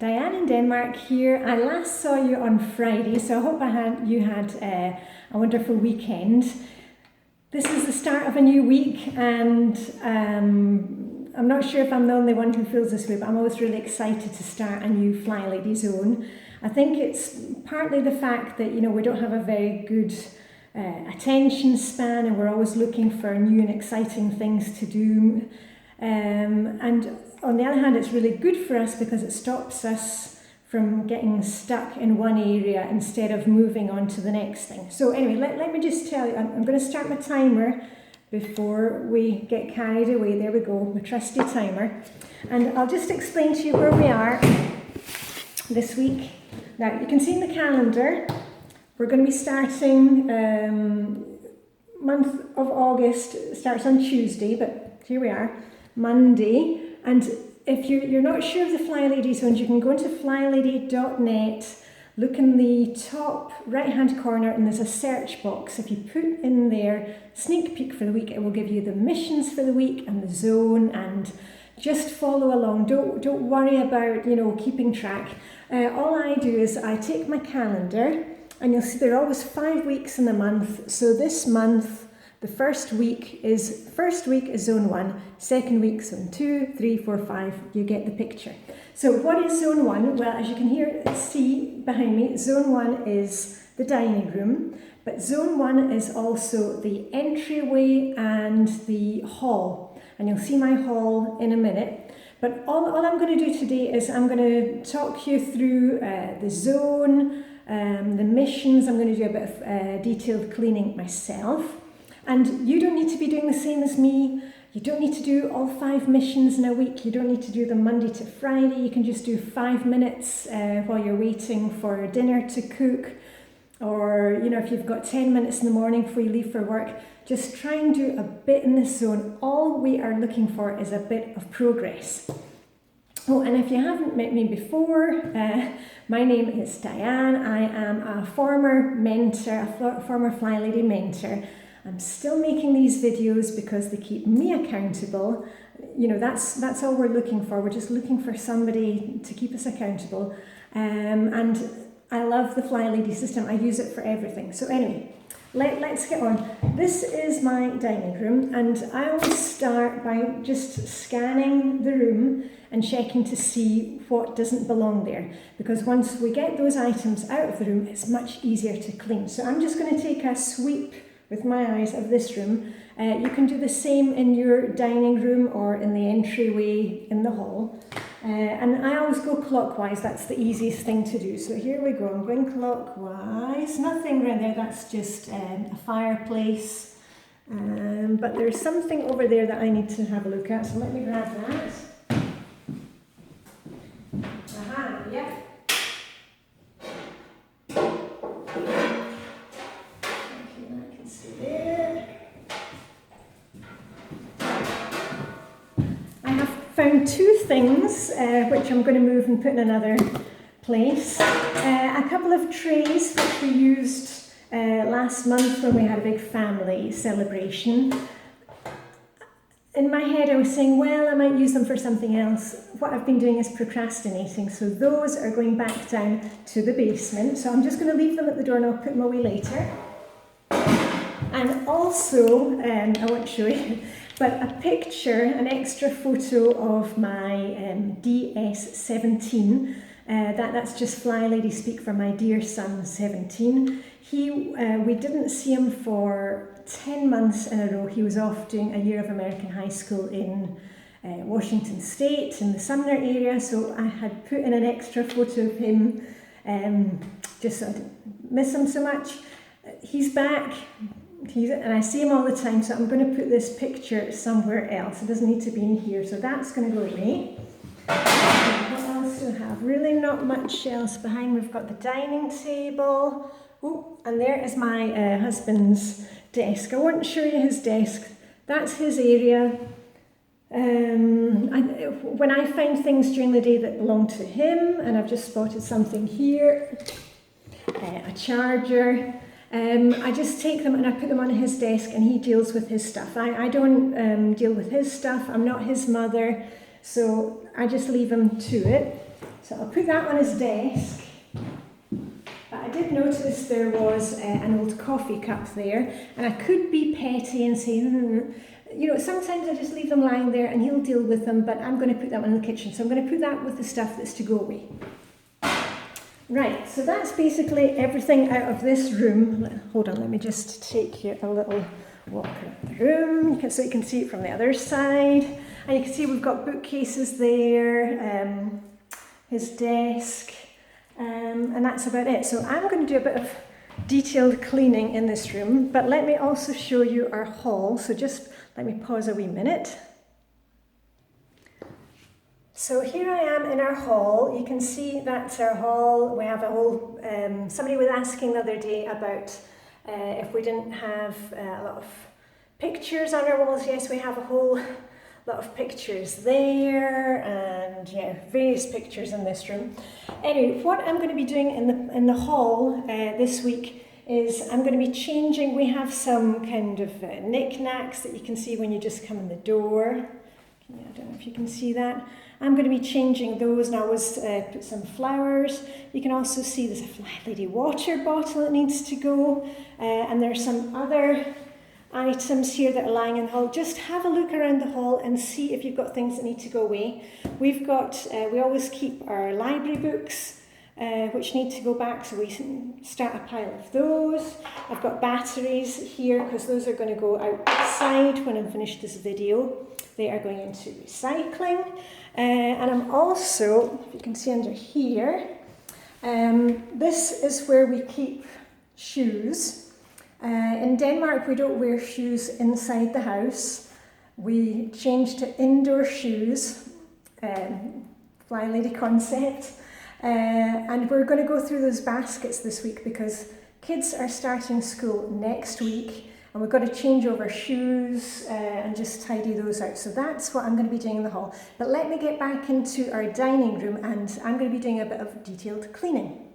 Diane in Denmark here. I last saw you on Friday, so I hope you had a wonderful weekend. This is the start of a new week, and I'm not sure if I'm the only one who feels this way, but I'm always really excited to start a new Flylady Zone. I think it's partly the fact that, you know, we don't have a very good attention span, and we're always looking for new and exciting things to do. And on the other hand, it's really good for us because it stops us from getting stuck in one area instead of moving on to the next thing. So anyway, let me just tell you, I'm going to start my timer before we get carried away. There we go, my trusty timer. And I'll just explain to you where we are this week. Now, you can see in the calendar, we're going to be starting, month of August starts on Tuesday, but here we are, Monday. And if you're not sure of the Flylady Zones, you can go into flylady.net, look in the top right hand corner, and there's a search box. If you put in there sneak peek for the week, it will give you the missions for the week and the zone, and just follow along. Don't worry about, you know, keeping track. All I do is I take my calendar, and you'll see there are always 5 weeks in the month. So this month, the first week is zone 1, second week zone 2, 3, 4, 5, you get the picture. So what is zone 1? Well, as you can see behind me, zone 1 is the dining room, but zone 1 is also the entryway and the hall. And you'll see my hall in a minute. But all I'm going to do today is I'm going to talk you through the zone, the missions. I'm going to do a bit of detailed cleaning myself. And you don't need to be doing the same as me. You don't need to do all 5 missions in a week. You don't need to do them Monday to Friday. You can just do 5 minutes while you're waiting for dinner to cook. Or, you know, if you've got 10 minutes in the morning before you leave for work, just try and do a bit in this zone. All we are looking for is a bit of progress. Oh, and if you haven't met me before, my name is Diane. I am a former mentor, a former Flylady mentor. I'm still making these videos because they keep me accountable. You know, that's all we're looking for. We're just looking for somebody to keep us accountable. And I love the Flylady system. I use it for everything. So anyway, let's get on. This is my dining room, and I always start by just scanning the room and checking to see what doesn't belong there. Because once we get those items out of the room, it's much easier to clean. So I'm just going to take a sweep with my eyes of this room. You can do the same in your dining room or in the entryway in the hall. And I always go clockwise, that's the easiest thing to do. So here we go, I'm going clockwise. Nothing around there, that's just a fireplace. But there's something over there that I need to have a look at, so let me grab that. Aha, yeah. Found 2 things which I'm going to move and put in another place. A couple of trays which we used last month when we had a big family celebration. In my head I was saying, well, I might use them for something else. What I've been doing is procrastinating, so those are going back down to the basement. So I'm just going to leave them at the door and I'll put them away later. And also, I won't show you, but a picture, an extra photo of my DS17. That's just Flylady speak for my dear son, 17. We didn't see him for 10 months in a row. He was off doing a year of American high school in Washington State, in the Sumner area, so I had put in an extra photo of him, just so I didn't miss him so much. He's back. And I see him all the time, so I'm going to put this picture somewhere else. It doesn't need to be in here, so that's going to go away. What else do we have? Really not much else behind. We've got the dining table. Oh, and there is my husband's desk. I won't show you his desk. That's his area. When I find things during the day that belong to him, and I've just spotted something here, a charger, I just take them and I put them on his desk and he deals with his stuff. I don't deal with his stuff. I'm not his mother, so I just leave him to it. So I'll put that on his desk. But I did notice there was an old coffee cup there, and I could be petty and say, you know, sometimes I just leave them lying there and he'll deal with them, but I'm going to put that one in the kitchen. So I'm going to put that with the stuff that's to go away. Right, so that's basically everything out of this room. Hold on, let me just take you a little walk around the room so you can see it from the other side. And you can see we've got bookcases there, his desk, and that's about it. So I'm going to do a bit of detailed cleaning in this room, but let me also show you our hall. So just let me pause a wee minute. So here I am in our hall. You can see that's our hall. We have a whole, somebody was asking the other day about if we didn't have a lot of pictures on our walls. Yes, we have a whole lot of pictures there, and yeah, various pictures in this room. Anyway, what I'm going to be doing in the hall this week is I'm going to be changing. We have some kind of knickknacks that you can see when you just come in the door. I don't know if you can see that. I'm going to be changing those, and I always put some flowers. You can also see there's a Flylady water bottle that needs to go, and there's some other items here that are lying in the hall. Just have a look around the hall and see if you've got things that need to go away. We've got, we always keep our library books, which need to go back, so we start a pile of those. I've got batteries here because those are going to go outside when I'm finished this video. They are going into recycling. And I'm also, if you can see under here, this is where we keep shoes. In Denmark, we don't wear shoes inside the house. We changed to indoor shoes, Flylady concept. And we're going to go through those baskets this week because kids are starting school next week. And we've got to change over shoes and just tidy those out. So that's what I'm going to be doing in the hall. But let me get back into our dining room, and I'm going to be doing a bit of detailed cleaning.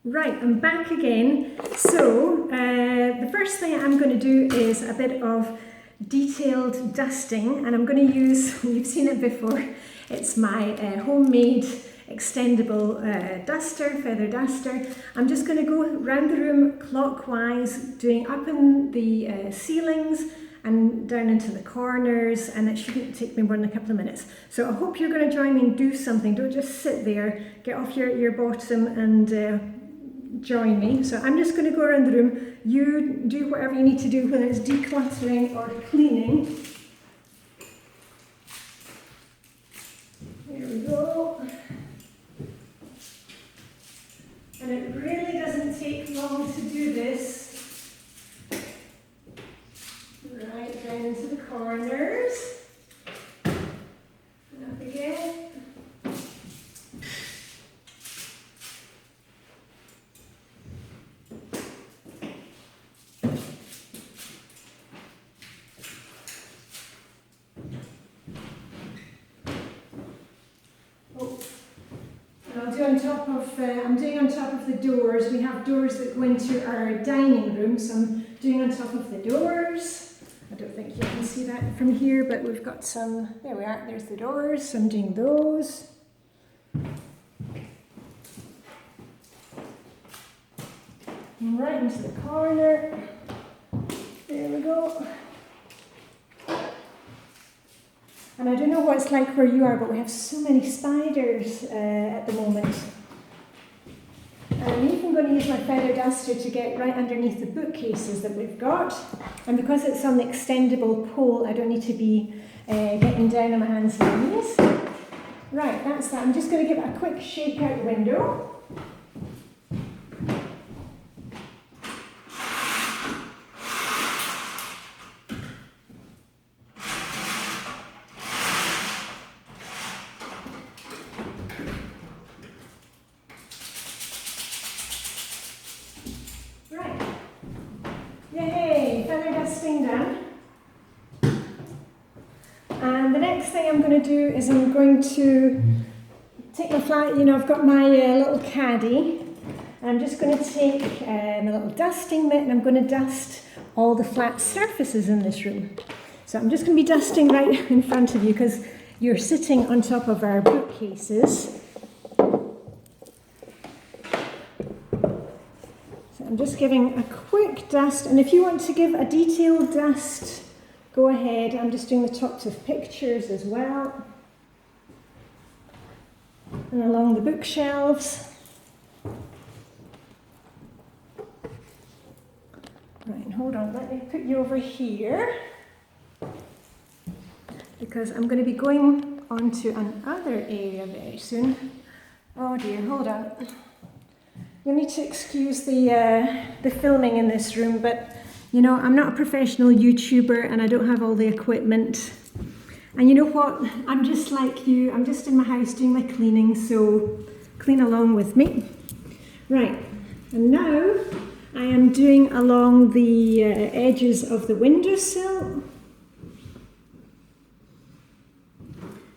Right, I'm back again. So the first thing I'm going to do is a bit of detailed dusting, and I'm going to use, you've seen it before, it's my homemade extendable duster, feather duster. I'm just going to go around the room clockwise, doing up in the ceilings and down into the corners, and it shouldn't take me more than a couple of minutes. So I hope you're going to join me and do something. Don't just sit there, get off your bottom and join me. So I'm just going to go around the room. You do whatever you need to do, whether it's decluttering or cleaning. There we go. And it really doesn't take long to do this. Right down into the corners. And up again. I'm doing on top of the doors. We have doors that go into our dining room, so I'm doing on top of the doors. I don't think you can see that from here, but we've got some, there we are, there's the doors, so I'm doing those. And right into the corner. There we go. And I don't know what it's like where you are, but we have so many spiders at the moment. I'm even going to use my feather duster to get right underneath the bookcases that we've got. And because it's on the extendable pole, I don't need to be getting down on my hands and knees. Right, that's that. I'm just going to give it a quick shake out the window. Yay, feather dusting done. And the next thing I'm going to do is I'm going to take my flat, I've got my little caddy, and I'm just going to take my little dusting mitt, and I'm going to dust all the flat surfaces in this room. So I'm just going to be dusting right in front of you because you're sitting on top of our bookcases. I'm just giving a quick dust, and if you want to give a detailed dust, go ahead. I'm just doing the tops of pictures as well. And along the bookshelves. Right, hold on, let me put you over here, because I'm going to be going on to another area very soon. Oh dear, hold on. You'll need to excuse the filming in this room, but you know, I'm not a professional YouTuber and I don't have all the equipment. And you know what? I'm just like you. I'm just in my house doing my cleaning, so clean along with me. Right, and now I am doing along the edges of the windowsill.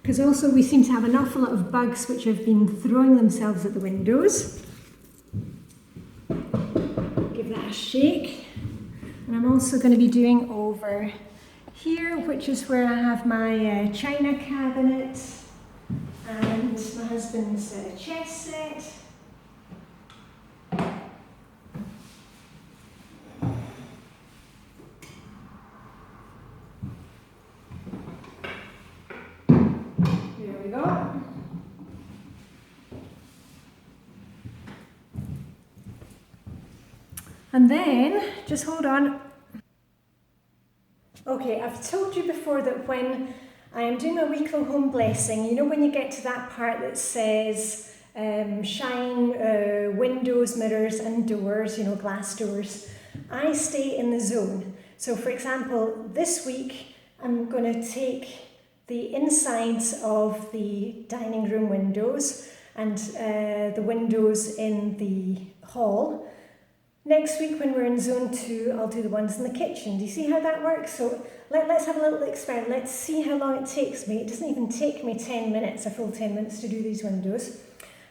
Because also we seem to have an awful lot of bugs which have been throwing themselves at the windows. Give that a shake. And I'm also going to be doing over here, which is where I have my china cabinet and my husband's chess set. There we go. And then, just hold on. Okay, I've told you before that when I am doing a weekly home blessing, you know when you get to that part that says shine windows, mirrors and doors, you know, glass doors, I stay in the zone. So for example, this week I'm going to take the insides of the dining room windows and the windows in the hall. Next week when we're in zone 2, I'll do the ones in the kitchen. Do you see how that works? So let's have a little experiment. Let's see how long it takes me. It doesn't even take me 10 minutes, a full 10 minutes to do these windows.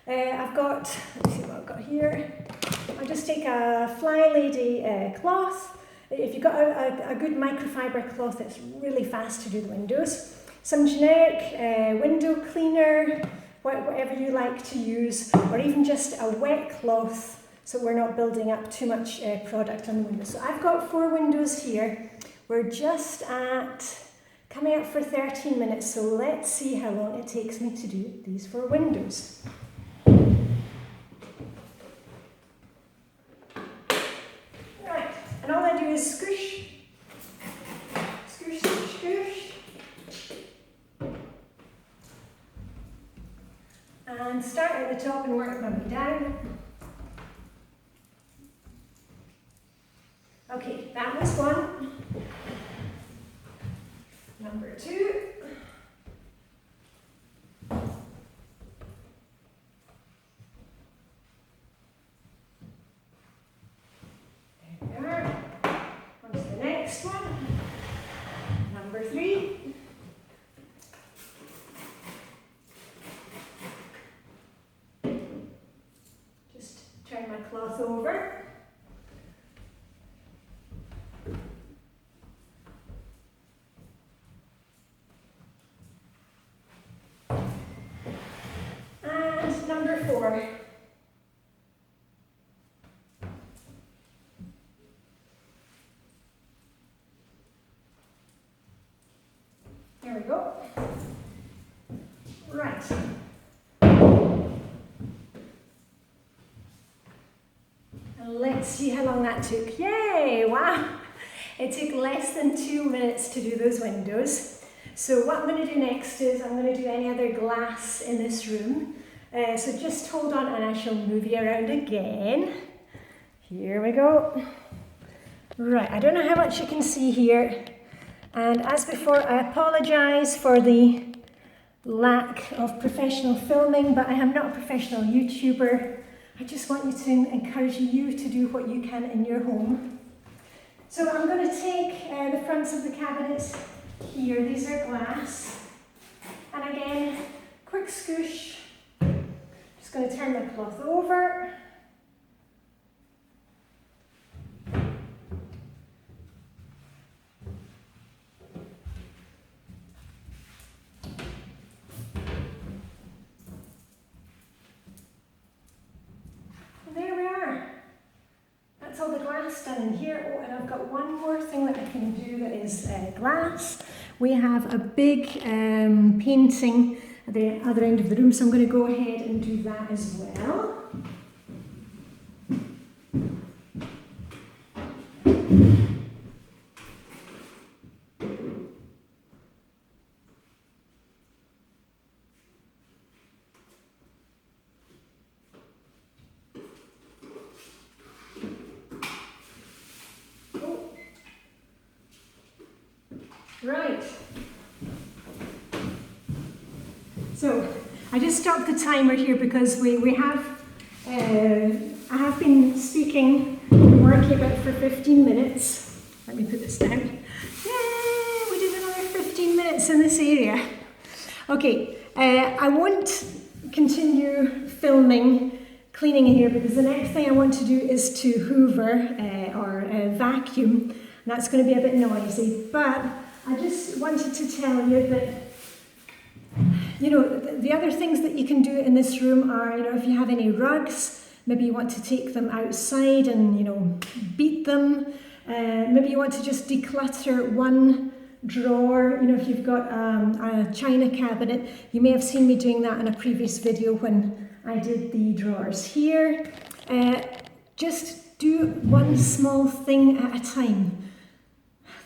I've got, let's see what I've got here. I'll just take a Flylady cloth. If you've got a good microfiber cloth, it's really fast to do the windows. Some generic window cleaner, whatever you like to use, or even just a wet cloth, so we're not building up too much product on the windows. So I've got 4 windows here. We're just at coming up for 13 minutes, so let's see how long it takes me to do these 4 windows. Right, and all I do is squish, squish, squish, squish, and start at the top and work my way down. Okay, that was 1. Number 2. There we are. On to the next one. Number 3. Just turn my cloth over. Number 4. There we go. Right. And let's see how long that took. Yay! Wow! It took less than 2 minutes to do those windows. So what I'm going to do next is I'm going to do any other glass in this room. So just hold on and I shall move you around again. Here we go. Right, I don't know how much you can see here. And as before, I apologise for the lack of professional filming, but I am not a professional YouTuber. I just want you to encourage you to do what you can in your home. So I'm going to take the fronts of the cabinets here. These are glass. And again, quick scoosh. Just going to turn my cloth over. And there we are. That's done in here. Oh, and I've got one more thing that I can do that is glass. We have a big painting at the other end of the room, so I'm going to go ahead and do that as well. Right, so I just stopped the timer here because we have, I have been speaking and working about for 15 minutes. Let me put this down. Yay, we did another 15 minutes in this area. Okay, I won't continue filming cleaning in here because the next thing I want to do is to hoover or vacuum. And that's going to be a bit noisy, but I just wanted to tell you that, you know, the other things that you can do in this room are, you know, if you have any rugs, maybe you want to take them outside and, you know, beat them. Maybe you want to just declutter one drawer. You know, if you've got a china cabinet, you may have seen me doing that in a previous video when I did the drawers here. Just do one small thing at a time.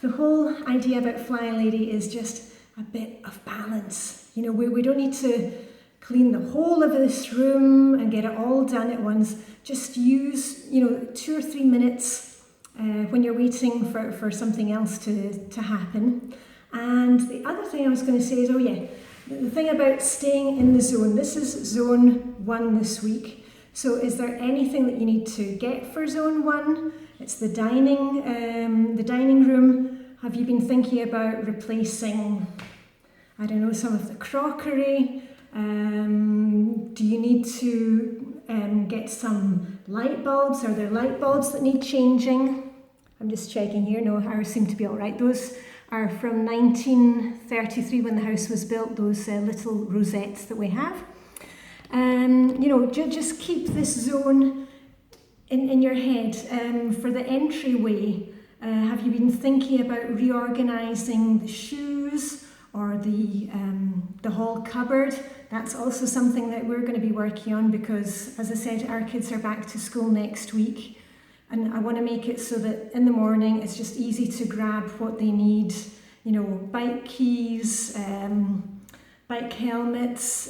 The whole idea about Flylady is just a bit of balance. You know, we don't need to clean the whole of this room and get it all done at once. Just use, you know, 2 or 3 minutes when you're waiting for something else to happen. And the other thing I was going to say is, oh yeah, the thing about staying in the zone. This is zone 1 this week. So is there anything that you need to get for zone 1? It's the dining room. Have you been thinking about replacing, I don't know, some of the crockery? Do you need to get some light bulbs? Are there light bulbs that need changing? I'm just checking here. No, ours seem to be all right. Those are from 1933 when the house was built, those little rosettes that we have. You know, just keep this zone in your head. For the entryway, have you been thinking about reorganising the shoes or the hall cupboard? That's also something that we're going to be working on because, as I said, our kids are back to school next week. And I want to make it so that in the morning it's just easy to grab what they need. You know, bike keys, bike helmets,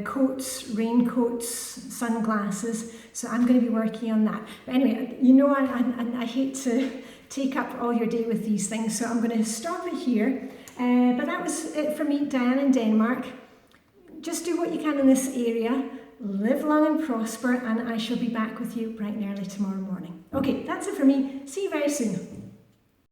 coats, raincoats, sunglasses. So I'm going to be working on that. But anyway, you know, I hate to take up all your day with these things, so I'm going to stop it here. But that was it for me, Diane in Denmark. Just do what you can in this area. Live long and prosper, and I shall be back with you bright and early tomorrow morning. Okay, that's it for me. See you very soon.